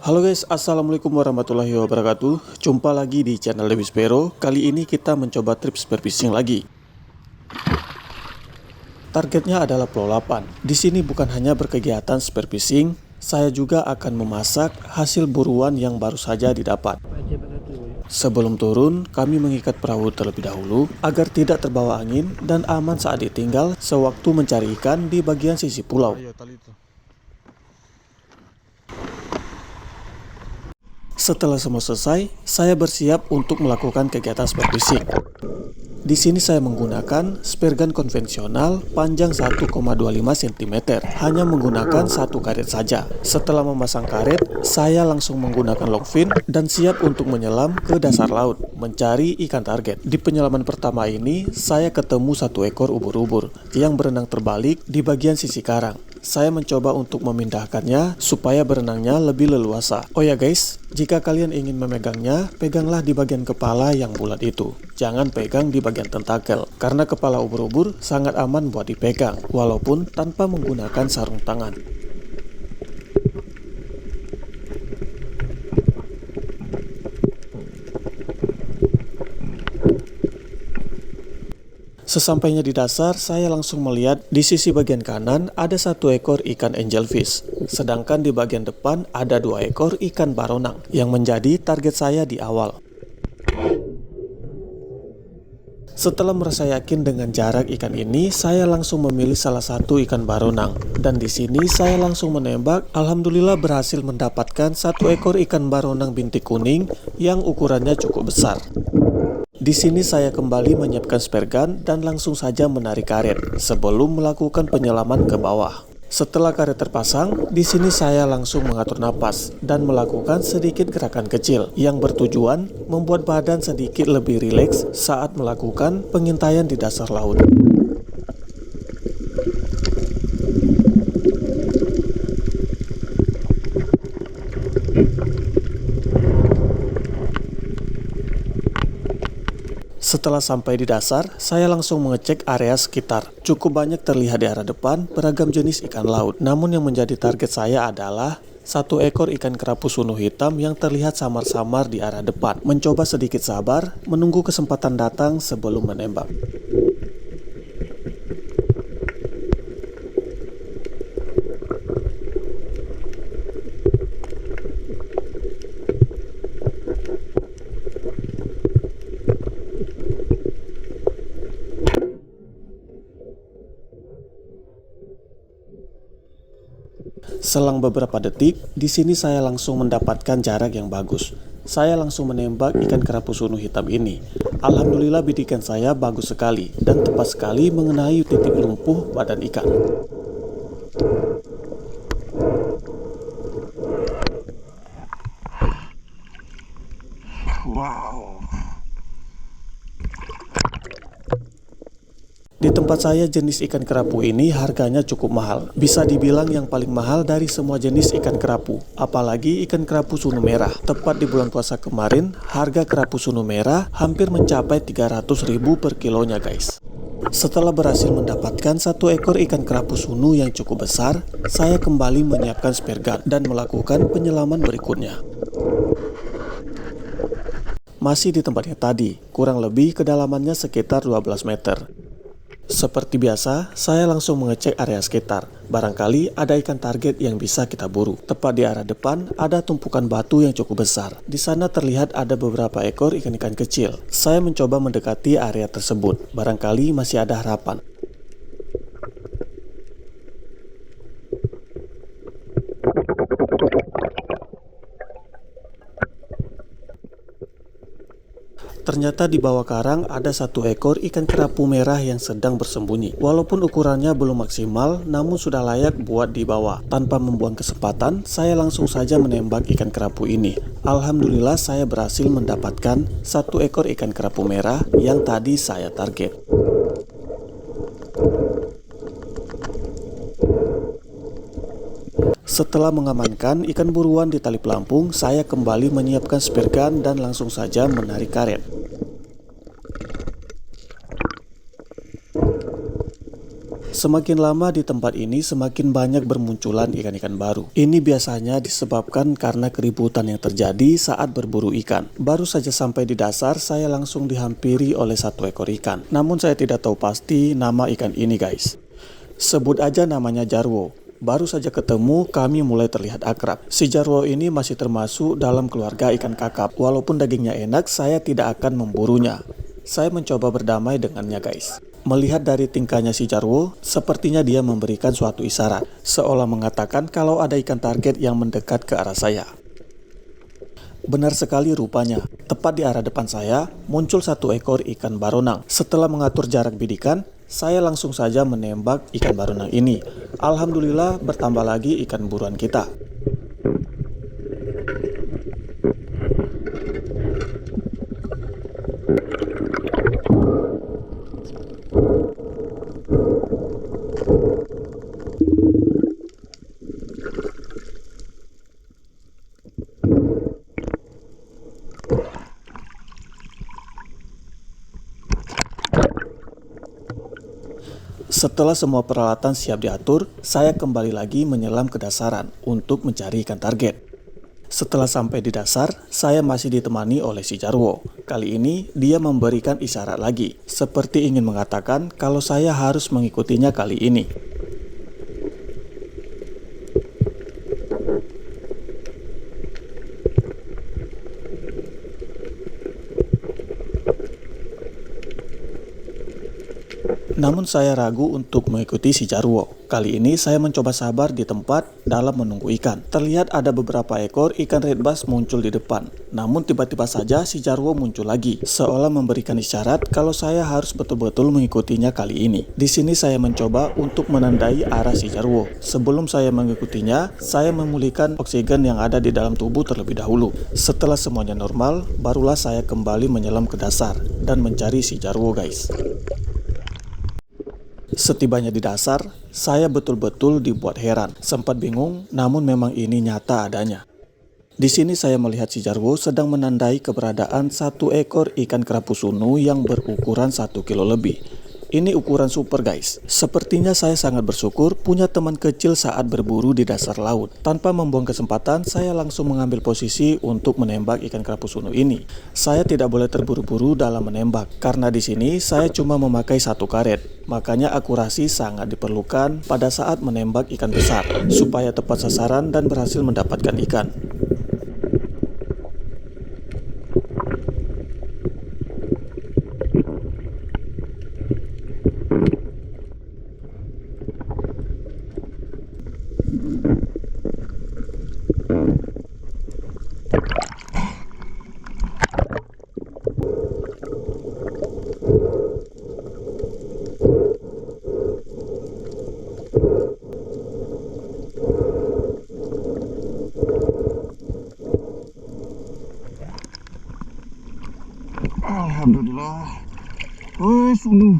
Halo guys, assalamualaikum warahmatullahi wabarakatuh. Jumpa lagi di channel Dewi Spero. Kali ini kita mencoba trip spearfishing lagi. Targetnya adalah Pulau Lapan. Di sini bukan hanya berkegiatan spearfishing, saya juga akan memasak hasil buruan yang baru saja didapat. Sebelum turun, kami mengikat perahu terlebih dahulu agar tidak terbawa angin dan aman saat ditinggal sewaktu mencari ikan di bagian sisi pulau. Setelah semua selesai, saya bersiap untuk melakukan kegiatan spearfishing. Di sini saya menggunakan spear gun konvensional panjang 1,25 cm, hanya menggunakan satu karet saja. Setelah memasang karet, saya langsung menggunakan long fin dan siap untuk menyelam ke dasar laut, mencari ikan target. Di penyelaman pertama ini, saya ketemu satu ekor ubur-ubur yang berenang terbalik di bagian sisi karang. Saya mencoba untuk memindahkannya supaya berenangnya lebih leluasa. Oh ya guys, jika kalian ingin memegangnya, peganglah di bagian kepala yang bulat itu. Jangan pegang di bagian tentakel, karena kepala ubur-ubur sangat aman buat dipegang, walaupun tanpa menggunakan sarung tangan. Sesampainya di dasar, saya langsung melihat di sisi bagian kanan ada satu ekor ikan angelfish, sedangkan di bagian depan ada dua ekor ikan baronang yang menjadi target saya di awal. Setelah merasa yakin dengan jarak ikan ini, saya langsung memilih salah satu ikan baronang, dan di sini saya langsung menembak. Alhamdulillah berhasil mendapatkan satu ekor ikan baronang bintik kuning yang ukurannya cukup besar. Di sini saya kembali menyiapkan spear gun dan langsung saja menarik karet sebelum melakukan penyelaman ke bawah. Setelah karet terpasang, di sini saya langsung mengatur napas dan melakukan sedikit gerakan kecil yang bertujuan membuat badan sedikit lebih rileks saat melakukan pengintaian di dasar laut. Setelah sampai di dasar, saya langsung mengecek area sekitar. Cukup banyak terlihat di arah depan beragam jenis ikan laut. Namun yang menjadi target saya adalah satu ekor ikan kerapu sunu hitam yang terlihat samar-samar di arah depan. Mencoba sedikit sabar, menunggu kesempatan datang sebelum menembak. Selang beberapa detik, di sini saya langsung mendapatkan jarak yang bagus. Saya langsung menembak ikan kerapu sunu hitam ini. Alhamdulillah bidikan saya bagus sekali dan tepat sekali mengenai titik lumpuh badan ikan. Wow. Di tempat saya jenis ikan kerapu ini harganya cukup mahal. Bisa dibilang yang paling mahal dari semua jenis ikan kerapu. Apalagi ikan kerapu sunu merah. Tepat di bulan puasa kemarin, harga kerapu sunu merah hampir mencapai 300.000 per kilonya guys. Setelah berhasil mendapatkan satu ekor ikan kerapu sunu yang cukup besar, saya kembali menyiapkan spear gun dan melakukan penyelaman berikutnya. Masih di tempatnya tadi, kurang lebih kedalamannya sekitar 12 meter. Seperti biasa, saya langsung mengecek area sekitar. Barangkali ada ikan target yang bisa kita buru. Tepat di arah depan, ada tumpukan batu yang cukup besar. Di sana terlihat ada beberapa ekor ikan-ikan kecil. Saya mencoba mendekati area tersebut. Barangkali masih ada harapan. Ternyata di bawah karang ada satu ekor ikan kerapu merah yang sedang bersembunyi. Walaupun ukurannya belum maksimal, namun sudah layak buat dibawa. Tanpa membuang kesempatan, saya langsung saja menembak ikan kerapu ini. Alhamdulillah saya berhasil mendapatkan satu ekor ikan kerapu merah yang tadi saya target. Setelah mengamankan ikan buruan di tali pelampung, saya kembali menyiapkan spear gun dan langsung saja menarik karet. Semakin lama di tempat ini, semakin banyak bermunculan ikan-ikan baru. Ini biasanya disebabkan karena keributan yang terjadi saat berburu ikan. Baru saja sampai di dasar, saya langsung dihampiri oleh satu ekor ikan. Namun saya tidak tahu pasti nama ikan ini guys. Sebut aja namanya jarwo. Baru saja ketemu, kami mulai terlihat akrab. Si jarwo ini masih termasuk dalam keluarga ikan kakap. Walaupun dagingnya enak, saya tidak akan memburunya. Saya mencoba berdamai dengannya guys. Melihat dari tingkahnya si jarwo, sepertinya dia memberikan suatu isyarat. Seolah mengatakan kalau ada ikan target yang mendekat ke arah saya. Benar sekali rupanya. Tepat di arah depan saya, muncul satu ekor ikan baronang. Setelah mengatur jarak bidikan, saya langsung saja menembak ikan baronang ini. Alhamdulillah bertambah lagi ikan buruan kita. Setelah semua peralatan siap diatur, saya kembali lagi menyelam ke dasaran untuk mencari ikan target. Setelah sampai di dasar, saya masih ditemani oleh si jarwo. Kali ini, dia memberikan isyarat lagi, seperti ingin mengatakan kalau saya harus mengikutinya kali ini. Namun saya ragu untuk mengikuti si jarwo. Kali ini saya mencoba sabar di tempat dalam menunggu ikan. Terlihat ada beberapa ekor ikan red bass muncul di depan. Namun tiba-tiba saja si jarwo muncul lagi, seolah memberikan isyarat kalau saya harus betul-betul mengikutinya kali ini. Di sini saya mencoba untuk menandai arah si jarwo. Sebelum saya mengikutinya, saya memulihkan oksigen yang ada di dalam tubuh terlebih dahulu. Setelah semuanya normal, barulah saya kembali menyelam ke dasar dan mencari si jarwo guys. Setibanya di dasar, saya betul-betul dibuat heran. Sempat bingung, namun memang ini nyata adanya. Di sini saya melihat si jarwo sedang menandai keberadaan satu ekor ikan kerapu sunu yang berukuran 1 kilo lebih. Ini ukuran super guys. Sepertinya saya sangat bersyukur punya teman kecil saat berburu di dasar laut. Tanpa membuang kesempatan, saya langsung mengambil posisi untuk menembak ikan kerapu sunu ini. Saya tidak boleh terburu-buru dalam menembak, karena di sini saya cuma memakai satu karet. Makanya akurasi sangat diperlukan pada saat menembak ikan besar, supaya tepat sasaran dan berhasil mendapatkan ikan. Alhamdulillah. Sunu.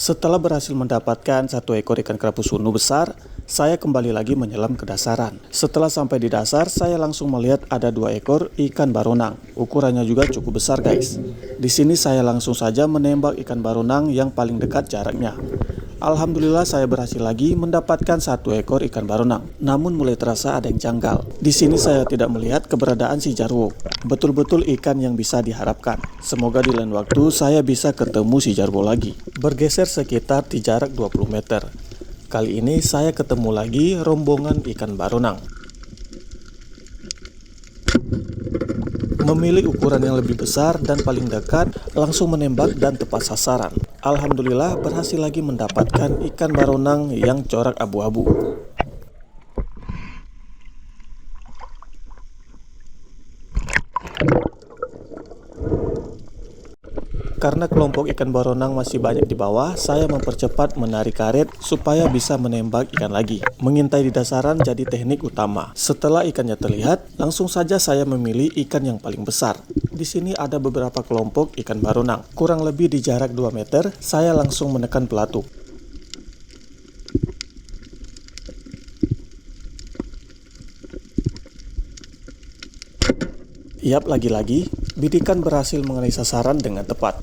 Setelah berhasil mendapatkan satu ekor ikan kerapu sunu besar, saya kembali lagi menyelam ke dasaran. Setelah sampai di dasar, saya langsung melihat ada 2 ekor ikan baronang. Ukurannya juga cukup besar guys. Di sini saya langsung saja menembak ikan baronang yang paling dekat jaraknya. Alhamdulillah saya berhasil lagi mendapatkan 1 ekor ikan baronang. Namun mulai terasa ada yang janggal. Di sini saya tidak melihat keberadaan si jarwo. Betul-betul ikan yang bisa diharapkan. Semoga di lain waktu saya bisa ketemu si jarwo lagi. Bergeser sekitar di jarak 20 meter. Kali ini saya ketemu lagi rombongan ikan baronang. Memilih ukuran yang lebih besar dan paling dekat, langsung menembak dan tepat sasaran. Alhamdulillah berhasil lagi mendapatkan ikan baronang yang corak abu-abu. Karena kelompok ikan baronang masih banyak di bawah, saya mempercepat menarik karet supaya bisa menembak ikan lagi. Mengintai di dasaran jadi teknik utama. Setelah ikannya terlihat, langsung saja saya memilih ikan yang paling besar. Di sini ada beberapa kelompok ikan baronang. Kurang lebih di jarak 2 meter, saya langsung menekan pelatuk. Yap, lagi-lagi, bidikan berhasil mengenai sasaran dengan tepat.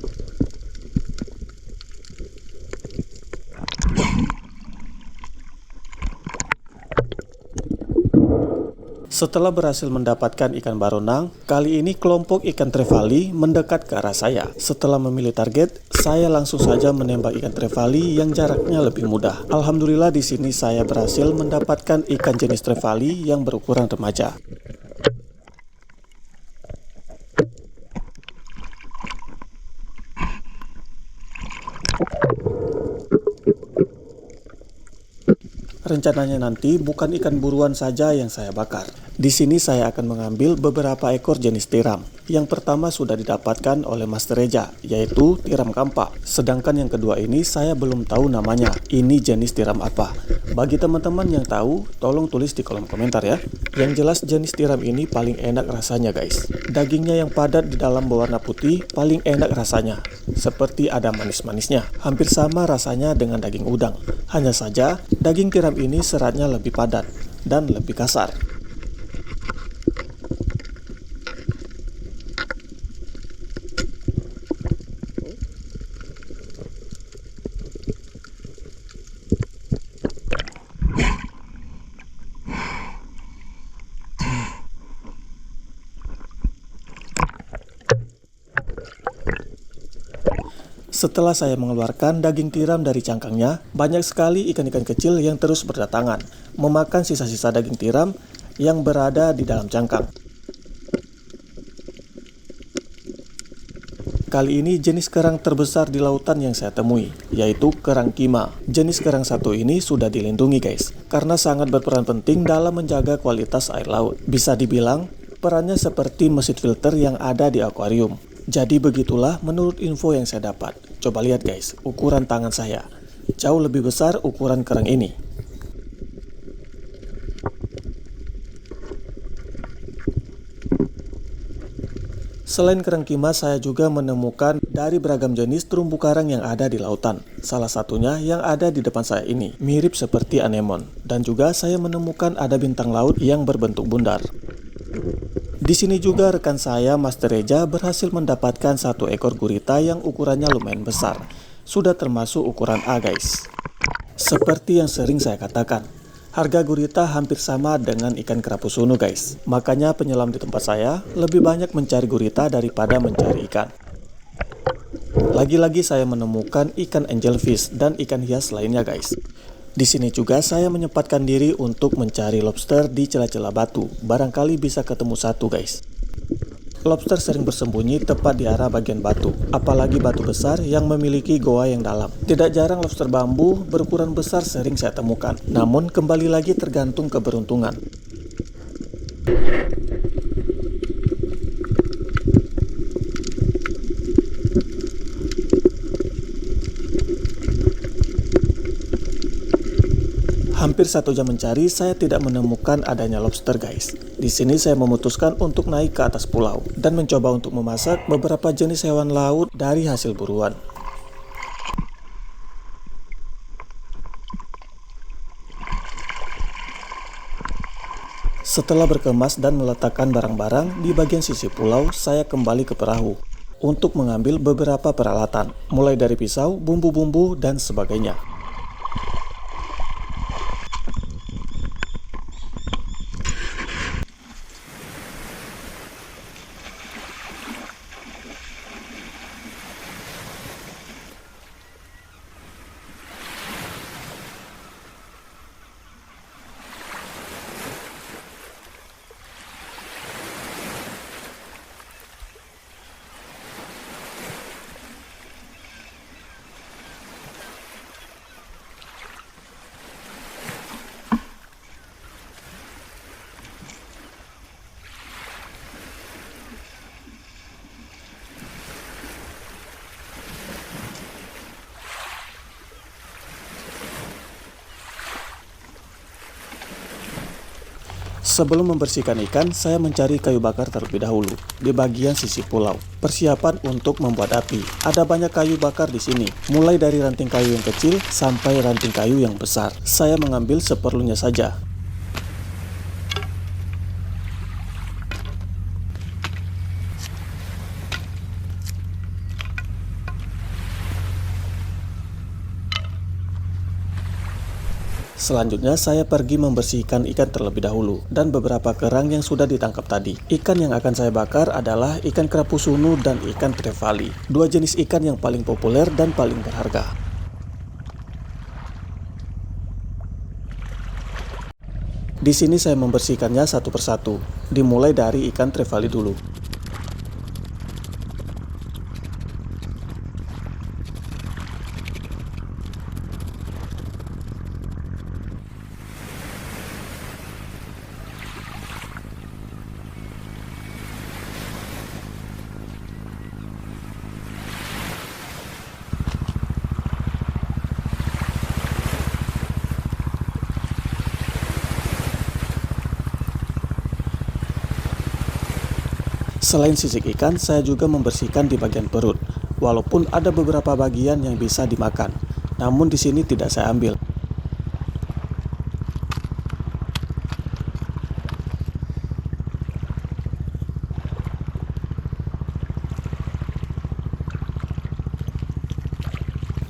Setelah berhasil mendapatkan ikan baronang, kali ini kelompok ikan trevally mendekat ke arah saya. Setelah memilih target, saya langsung saja menembak ikan trevally yang jaraknya lebih mudah. Alhamdulillah di sini saya berhasil mendapatkan ikan jenis trevally yang berukuran remaja. Rencananya nanti bukan ikan buruan saja yang saya bakar. Di sini saya akan mengambil beberapa ekor jenis tiram. Yang pertama sudah didapatkan oleh Master Reja, yaitu tiram kampak. Sedangkan yang kedua ini saya belum tahu namanya. Ini jenis tiram apa? Bagi teman-teman yang tahu, tolong tulis di kolom komentar ya. Yang jelas jenis tiram ini paling enak rasanya guys. Dagingnya yang padat di dalam berwarna putih paling enak rasanya. Seperti ada manis-manisnya. Hampir sama rasanya dengan daging udang. Hanya saja, daging tiram ini seratnya lebih padat dan lebih kasar. Setelah saya mengeluarkan daging tiram dari cangkangnya, banyak sekali ikan-ikan kecil yang terus berdatangan, memakan sisa-sisa daging tiram yang berada di dalam cangkang. Kali ini jenis kerang terbesar di lautan yang saya temui, yaitu kerang kima. Jenis kerang satu ini sudah dilindungi guys, karena sangat berperan penting dalam menjaga kualitas air laut. Bisa dibilang, perannya seperti mesin filter yang ada di akuarium. Jadi begitulah menurut info yang saya dapat. Coba lihat guys, ukuran tangan saya. Jauh lebih besar ukuran kerang ini. Selain kerang kima, saya juga menemukan dari beragam jenis terumbu karang yang ada di lautan. Salah satunya yang ada di depan saya ini, mirip seperti anemon. Dan juga saya menemukan ada bintang laut yang berbentuk bundar. Di sini juga rekan saya, Master Reja, berhasil mendapatkan satu ekor gurita yang ukurannya lumayan besar. Sudah termasuk ukuran A guys. Seperti yang sering saya katakan, harga gurita hampir sama dengan ikan kerapu sunu guys. Makanya penyelam di tempat saya lebih banyak mencari gurita daripada mencari ikan. Lagi-lagi saya menemukan ikan angelfish dan ikan hias lainnya guys. Di sini juga saya menyempatkan diri untuk mencari lobster di celah-celah batu. Barangkali bisa ketemu satu guys. Lobster sering bersembunyi tepat di arah bagian batu, apalagi batu besar yang memiliki goa yang dalam. Tidak jarang lobster bambu berukuran besar sering saya temukan. Namun kembali lagi tergantung keberuntungan. Hampir 1 jam mencari, saya tidak menemukan adanya lobster guys. Di sini saya memutuskan untuk naik ke atas pulau dan mencoba untuk memasak beberapa jenis hewan laut dari hasil buruan. Setelah berkemas dan meletakkan barang-barang di bagian sisi pulau, saya kembali ke perahu untuk mengambil beberapa peralatan, mulai dari pisau, bumbu-bumbu, dan sebagainya. Sebelum membersihkan ikan, saya mencari kayu bakar terlebih dahulu di bagian sisi pulau. Persiapan untuk membuat api. Ada banyak kayu bakar di sini, mulai dari ranting kayu yang kecil sampai ranting kayu yang besar. Saya mengambil seperlunya saja. Selanjutnya saya pergi membersihkan ikan terlebih dahulu dan beberapa kerang yang sudah ditangkap tadi. Ikan yang akan saya bakar adalah ikan kerapu sunu dan ikan trevally, dua jenis ikan yang paling populer dan paling berharga. Di sini saya membersihkannya satu persatu, dimulai dari ikan trevally dulu. Selain sisik ikan, saya juga membersihkan di bagian perut. Walaupun ada beberapa bagian yang bisa dimakan, namun di sini tidak saya ambil.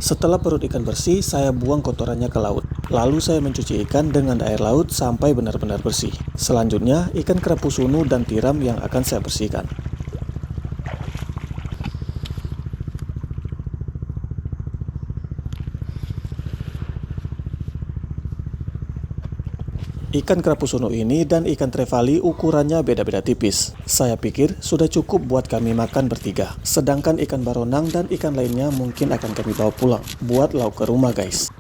Setelah perut ikan bersih, saya buang kotorannya ke laut. Lalu saya mencuci ikan dengan air laut sampai benar-benar bersih. Selanjutnya, ikan kerapu sunu dan tiram yang akan saya bersihkan. Ikan kerapu sunu ini dan ikan trevally ukurannya beda-beda tipis. Saya pikir sudah cukup buat kami makan bertiga. Sedangkan ikan baronang dan ikan lainnya mungkin akan kami bawa pulang buat lauk ke rumah, guys.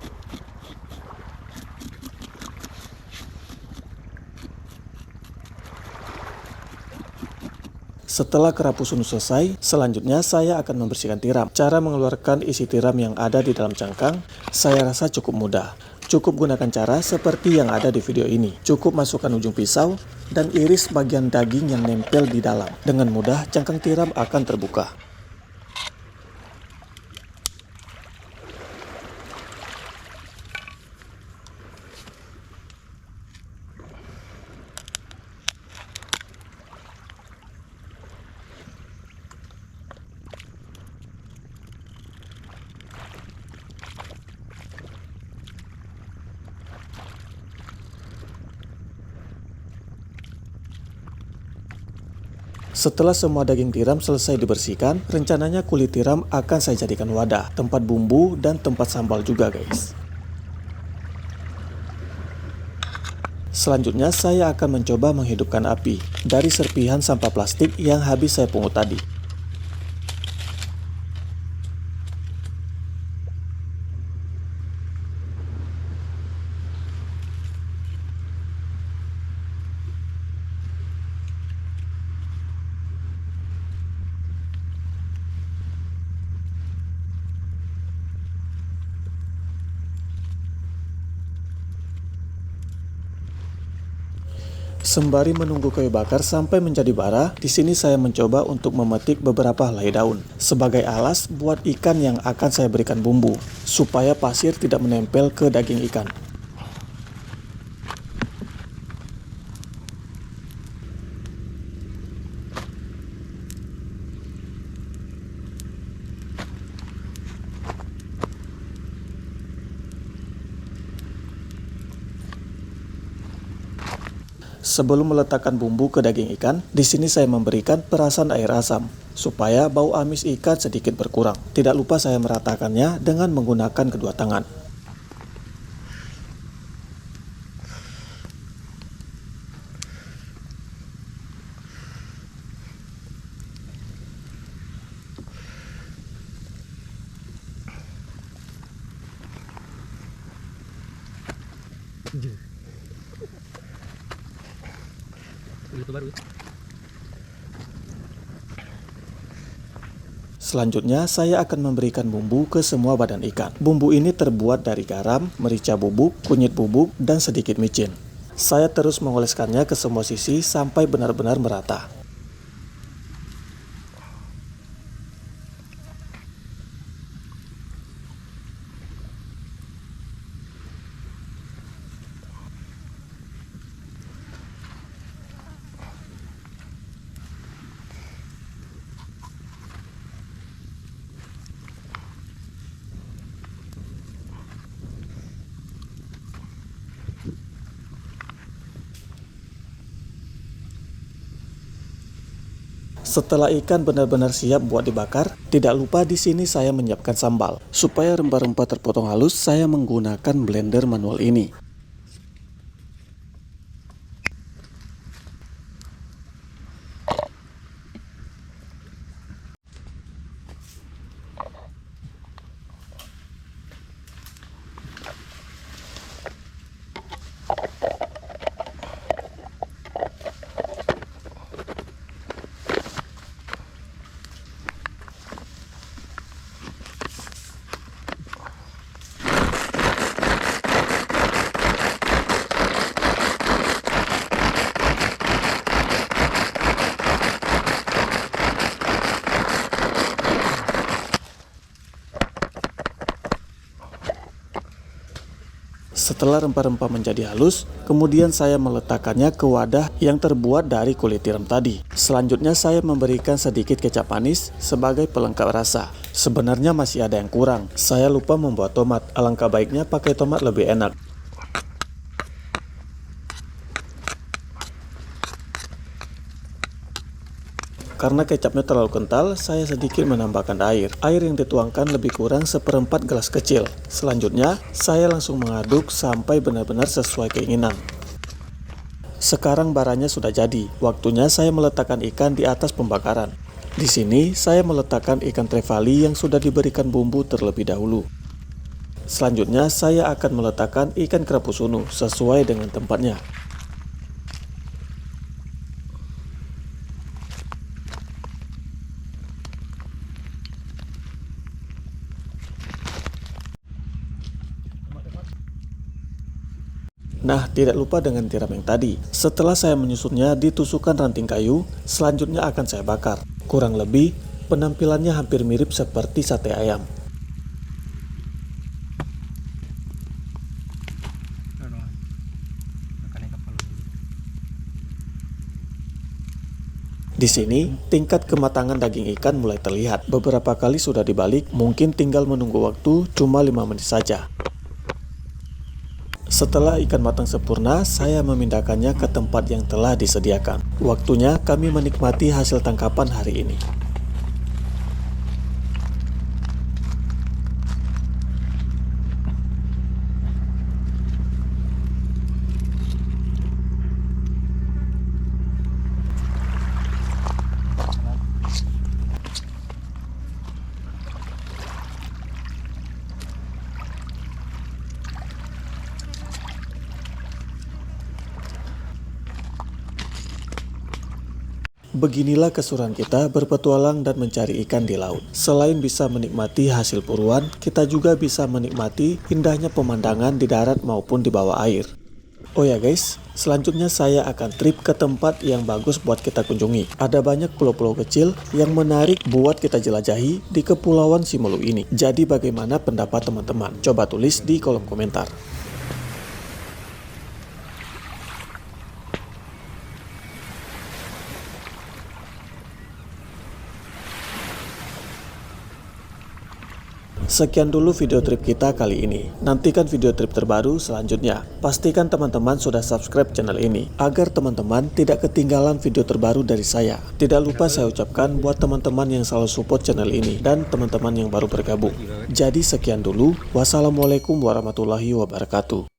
Setelah kerapu sunu selesai, selanjutnya saya akan membersihkan tiram. Cara mengeluarkan isi tiram yang ada di dalam cangkang, saya rasa cukup mudah. Cukup gunakan cara seperti yang ada di video ini. Cukup masukkan ujung pisau dan iris bagian daging yang nempel di dalam. Dengan mudah, cangkang tiram akan terbuka. Setelah semua daging tiram selesai dibersihkan, rencananya kulit tiram akan saya jadikan wadah, tempat bumbu, dan tempat sambal juga, guys. Selanjutnya saya akan mencoba menghidupkan api dari serpihan sampah plastik yang habis saya pungut tadi. Sembari menunggu kayu bakar sampai menjadi bara, di sini saya mencoba untuk memetik beberapa helai daun sebagai alas buat ikan yang akan saya berikan bumbu, supaya pasir tidak menempel ke daging ikan. Sebelum meletakkan bumbu ke daging ikan, di sini saya memberikan perasan air asam supaya bau amis ikan sedikit berkurang. Tidak lupa saya meratakannya dengan menggunakan kedua tangan. Selanjutnya, saya akan memberikan bumbu ke semua badan ikan. Bumbu ini terbuat dari garam, merica bubuk, kunyit bubuk, dan sedikit micin. Saya terus mengoleskannya ke semua sisi sampai benar-benar merata. Setelah ikan benar-benar siap buat dibakar, tidak lupa di sini saya menyiapkan sambal. Supaya rempah-rempah terpotong halus, saya menggunakan blender manual ini. Setelah rempah-rempah menjadi halus, kemudian saya meletakkannya ke wadah yang terbuat dari kulit tiram tadi. Selanjutnya saya memberikan sedikit kecap manis sebagai pelengkap rasa. Sebenarnya masih ada yang kurang. Saya lupa membuat tomat. Alangkah baiknya pakai tomat lebih enak. Karena kecapnya terlalu kental, saya sedikit menambahkan air. Air yang dituangkan lebih kurang seperempat gelas kecil. Selanjutnya, saya langsung mengaduk sampai benar-benar sesuai keinginan. Sekarang baranya sudah jadi. Waktunya saya meletakkan ikan di atas pembakaran. Di sini, saya meletakkan ikan trevally yang sudah diberikan bumbu terlebih dahulu. Selanjutnya, saya akan meletakkan ikan kerapu sunu sesuai dengan tempatnya. Nah, tidak lupa dengan tiram yang tadi. Setelah saya menyusunnya, ditusukkan ranting kayu, selanjutnya akan saya bakar. Kurang lebih, penampilannya hampir mirip seperti sate ayam. Di sini, tingkat kematangan daging ikan mulai terlihat. Beberapa kali sudah dibalik, mungkin tinggal menunggu waktu cuma 5 menit saja. Setelah ikan matang sempurna, saya memindahkannya ke tempat yang telah disediakan. Waktunya kami menikmati hasil tangkapan hari ini. Beginilah keseruan kita berpetualang dan mencari ikan di laut. Selain bisa menikmati hasil buruan, kita juga bisa menikmati indahnya pemandangan di darat maupun di bawah air. Oh ya guys, selanjutnya saya akan trip ke tempat yang bagus buat kita kunjungi. Ada banyak pulau-pulau kecil yang menarik buat kita jelajahi di Kepulauan Simelu ini. Jadi bagaimana pendapat teman-teman? Coba tulis di kolom komentar. Sekian dulu video trip kita kali ini. Nantikan video trip terbaru selanjutnya. Pastikan teman-teman sudah subscribe channel ini, agar teman-teman tidak ketinggalan video terbaru dari saya. Tidak lupa saya ucapkan buat teman-teman yang selalu support channel ini, dan teman-teman yang baru bergabung. Jadi sekian dulu. Wassalamualaikum warahmatullahi wabarakatuh.